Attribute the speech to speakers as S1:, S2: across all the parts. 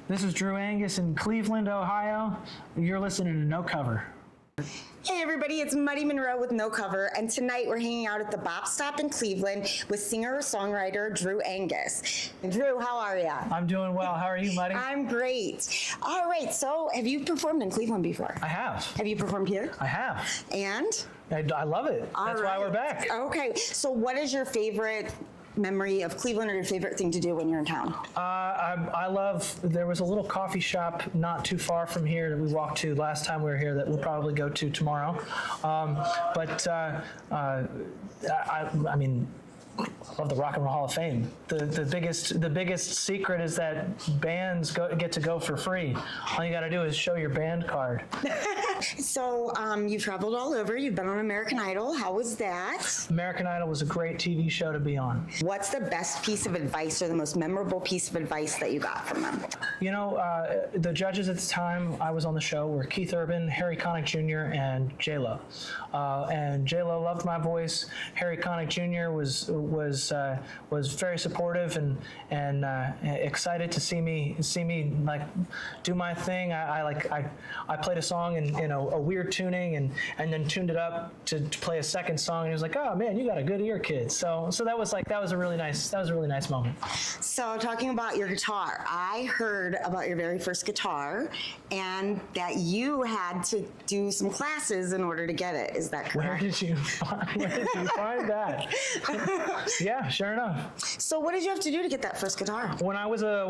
S1: This is Drew Angus in Cleveland, Ohio. You're listening to No Cover.
S2: Hey everybody, it's Monroe with No Cover, and tonight we're hanging out at the Bop Stop in Cleveland with singer-songwriter Drew Angus. Drew, how are you?
S1: I'm doing well. How are you, Muddy?
S2: I'm great. All right, so have you performed in Cleveland before?
S1: I have.
S2: Have you performed here?
S1: I have.
S2: And?
S1: I love it. That's why we're back.
S2: Okay, so what is your favorite memory of Cleveland, or your favorite thing to do when you're in town?
S1: I love, there was a little coffee shop not too far from here that we walked to last time we were here that we'll probably go to tomorrow. I mean, I love the Rock and Roll Hall of Fame. The biggest secret is that bands get to go for free. All you got to do is show your band card.
S2: So you've traveled all over. You've been on American Idol. How was that?
S1: American Idol was a great TV show to be on.
S2: What's the best piece of advice or the most memorable piece of advice that you got from them?
S1: You know, the judges at the time I was on the show were Keith Urban, Harry Connick Jr., and J-Lo. And J-Lo loved my voice. Harry Connick Jr. was very supportive and excited to see me like do my thing. I played a song in a weird tuning and then tuned it up to play a second song, and he was like, "Oh man, you got a good ear, kid." So that was a really nice moment.
S2: So talking about your guitar, I heard about your very first guitar and that you had to do some classes in order to get it. Is that correct?
S1: Where did you find that? Yeah, sure enough.
S2: So what did you have to do to get that first guitar?
S1: When I was a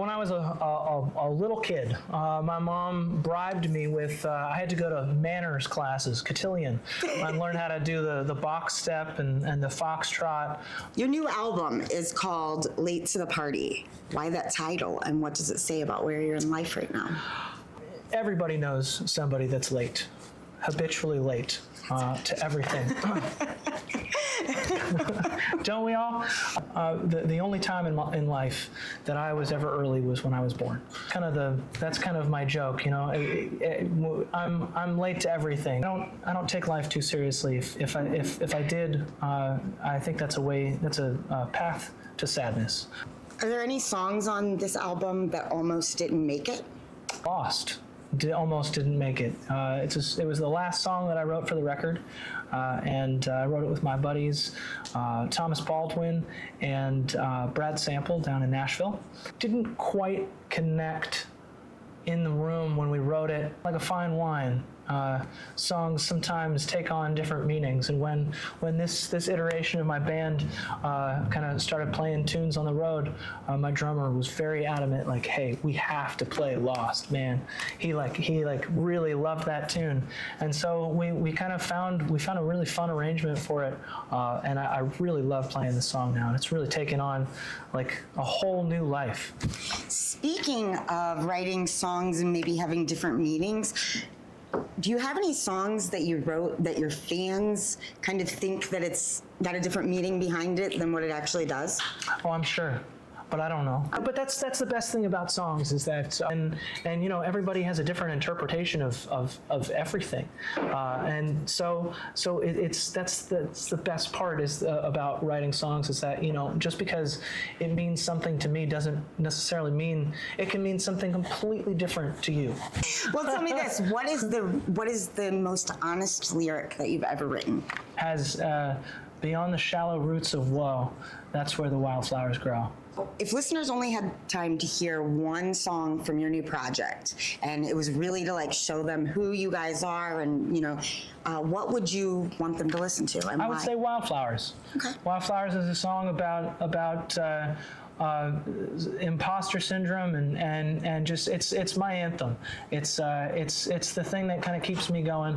S1: little kid, my mom bribed me with I had to go to manners classes, cotillion, and learn how to do the box step and the foxtrot.
S2: Your new album is called Late to the Party. Why that title, and what does it say about where you're in life right now?
S1: Everybody knows somebody that's late, habitually late to everything. Don't we all? The only time in life that I was ever early was when I was born. That's kind of my joke, you know. I'm late to everything. I don't take life too seriously. If I did, I think that's a path to sadness.
S2: Are there any songs on this album that almost didn't make it?
S1: Lost. Almost didn't make it. It was the last song that I wrote for the record, and I wrote it with my buddies Thomas Baldwin and Brad Sample down in Nashville. Didn't quite connect in the room when we wrote it. Like a fine wine, songs sometimes take on different meanings, and when this iteration of my band kind of started playing tunes on the road, my drummer was very adamant, like, "Hey, we have to play Lost, man." He really loved that tune, and so we found a really fun arrangement for it, and I really love playing the song now, and it's really taken on like a whole new life.
S2: Speaking of writing songs and maybe having different meanings, do you have any songs that you wrote that your fans kind of think that it's got a different meaning behind it than what it actually does?
S1: Oh, I'm sure, but I don't know. But that's the best thing about songs, is that and you know, everybody has a different interpretation of everything, and so that's the best part is about writing songs, is that, you know, just because it means something to me doesn't necessarily mean it can mean something completely different to you.
S2: Well, tell me this: what is the most honest lyric that you've ever written?
S1: Has beyond the shallow roots of woe, that's where the wildflowers grow.
S2: If listeners only had time to hear one song from your new project, and it was really to like show them who you guys are, and, you know, what would you want them to listen to, and
S1: I
S2: why?
S1: would say Wildflowers. Okay. Wildflowers is a song about imposter syndrome and just it's my anthem. It's the thing that kind of keeps me going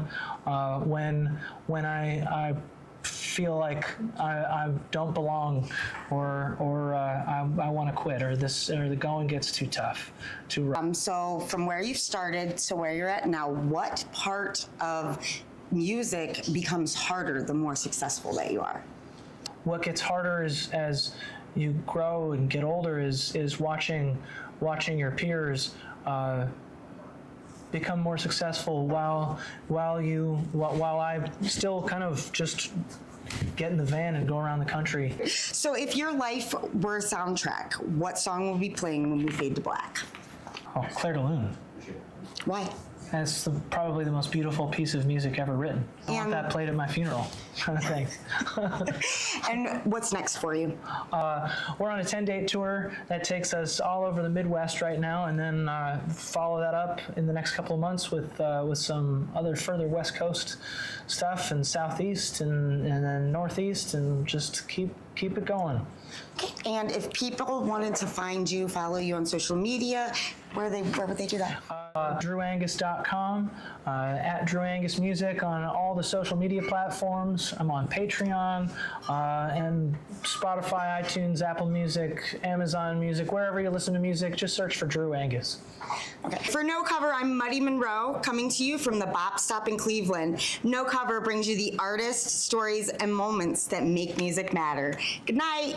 S1: when I feel like I don't belong, or I want to quit, or the going gets too tough, too rough.
S2: So from where you've started to where you're at now, what part of music becomes harder the more successful that you are?
S1: What gets harder is, as you grow and get older, is watching your peers become more successful while I still kind of just get in the van and go around the country.
S2: So if your life were a soundtrack, what song would be playing when we fade to black?
S1: Oh, Claire de Lune.
S2: Why?
S1: That's probably the most beautiful piece of music ever written. I want
S2: And-
S1: that played at my funeral, kind of thing.
S2: And what's next for you?
S1: We're on a 10-date tour that takes us all over the Midwest right now, and then follow that up in the next couple of months with some other further West Coast stuff, and Southeast, and then Northeast, and just keep it going.
S2: And if people wanted to find you, follow you on social media, where would they do that?
S1: DrewAngus.com, at Drew Angus Music on all the social media platforms. I'm on Patreon, and Spotify, iTunes, Apple Music, Amazon Music, wherever you listen to music, just search for Drew Angus.
S2: Okay. For No Cover, I'm Muddy Monroe, coming to you from the Bop Stop in Cleveland. No Cover brings you the artists, stories, and moments that make music matter. Good night.